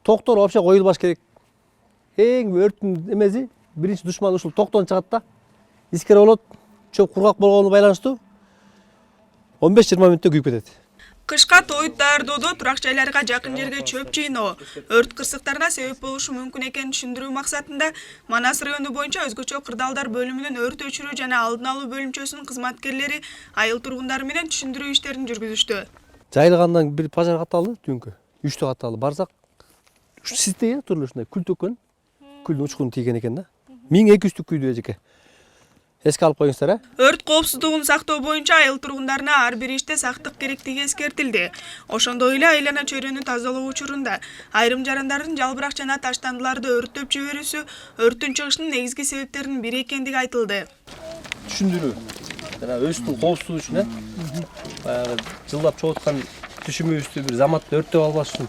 токтор вообще коюлбаш керек. Эң өрттүн эмеси биринчи душман ушул токтон чыгат да. Искере болот. Чөп кургак болгону байланыштуу 15-20 мүнөттө күйүп кетет. Кышка тоют даярдоодо турак жайларга жакын жерге чөп жыйноо өрт кырсыктарына себеп болушу мүмкүн экенин түшүндүрүү максатында Манас району боюнча өзгөчө кырдаалдар бөлүмүнүн өрт өчүрүү жана алдын алуу бөлүмчөсүнүн кызматкерлери айыл тургундары менен түшүндүрүү иштерин жүргүзүштү. Жайылгандан бир пожар катталды түнкү. 3тө катталды. Барсак, ушу системе туруп ушундай күл төккөн. Күлдүн учкуну тийген экен да. 1200 күйдү эжеке. Эске алып коюңуздар, Өрт коопсуздугун сактоо боюнча айыл тургундарына ар бир иште сактык керектиги эскертилди. Ошондой эле айлана чөйрөнү тазалоо учурунда айрым жарандардын жалбырак жана таштандыларды өрттөп жиберүүсү өрттүн чыгышынын негизги себептеринин бири экендиги айтылды. Түшүндүрүү. Жана өзүбүздүн коопсуздук үчүн, баягы жылдап чыгып аткан түшүмүбүздү бир заматта өрттөп албаш үчүн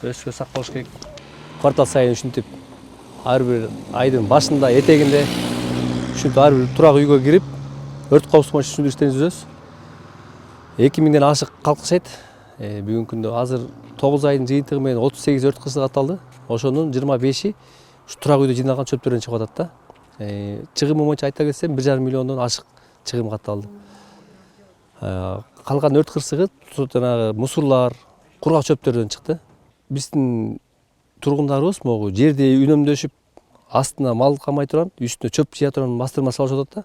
өзүбүзгө сакталыш керек. Квартал сайын ушинтип ар бир айдын башында, этегинде ушинтип ар бир турак үйгө кирип, өрт коопсуздугу боюнча түшүндүрүү иштерин түзөбүз. 2000ден ашык калк жашайт. Бүгүнкү күндө азыр 9 айдын жыйынтыгы менен 38 өрт кырсыгы катталды. Ошонун 25и ушу турак үйдө жыйналган чөптөрдөн чыгып атат да. Чыгымы боюнча айта кетсем 1,5 миллиондон ашык чыгым катталды. Калган өрт кырсыгы жанагы мусорлар, кургак чөптөрдөн чыкты. Биздин тургундарыбыз могу жерди үнөмдөшүп, астына мал камай турган, үстүнө чөп жыя турган бастырма салышып атат да.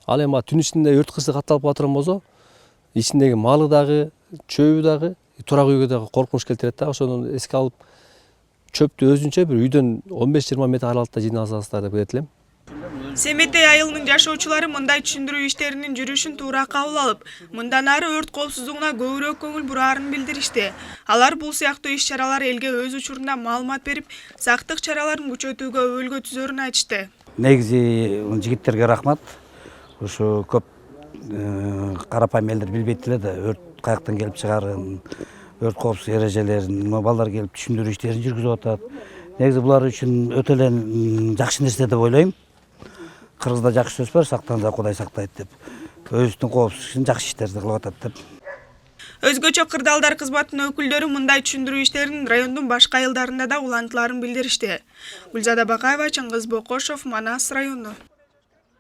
Ал эми түн ичинде өрт кырсыгы катталып кала турган болсо, ичиндеги малы дагы, чөбү дагы, турак үйгө дагы коркунуч келтирет да. Ошону эске алып, чөптү өзүнчө бир үйдөн 15-20 метр аралыкта жыйнасаңыздар деп кетилем. Семетей айылынын жашоочулары мындай түшүндүрүү иштеринин жүрүшүн туура кабыл алып, мындан ары өрт коопсуздугуна көбүрөөк көңүл бураарын билдиришти. Алар бул сыяктуу иш-чаралар элге өз учурунда маалымат берип, сактык чараларын күчөтүүгө өбөлгө түзөрүн айтышты. Негизи жигиттерге рахмат. Ушу көп карапайым элдер билбейт эле да, өрт каяктан келип чыгарын, өрт коопсуздук эрежелерин, балдар келип түшүндүрүү иштерин жүргүзүп атат. Негизи булар үчүн өтө эле жакшы нерсе деп ойлойм. Кыргызда жакшы сөз бар, сактанса Кудай сактайт деп. Өзүнүн коопсуздугу үчүн жакшы иштерди кылып атат деп. Өзгөчө кырдаалдар кызматынын өкүлдөрү мындай түшүндүрүү иштерин райондун башка айылдарында да улантыларын билдиришти. Гүлзада Бакаева, Чыңгыз Бокошов, Манас району.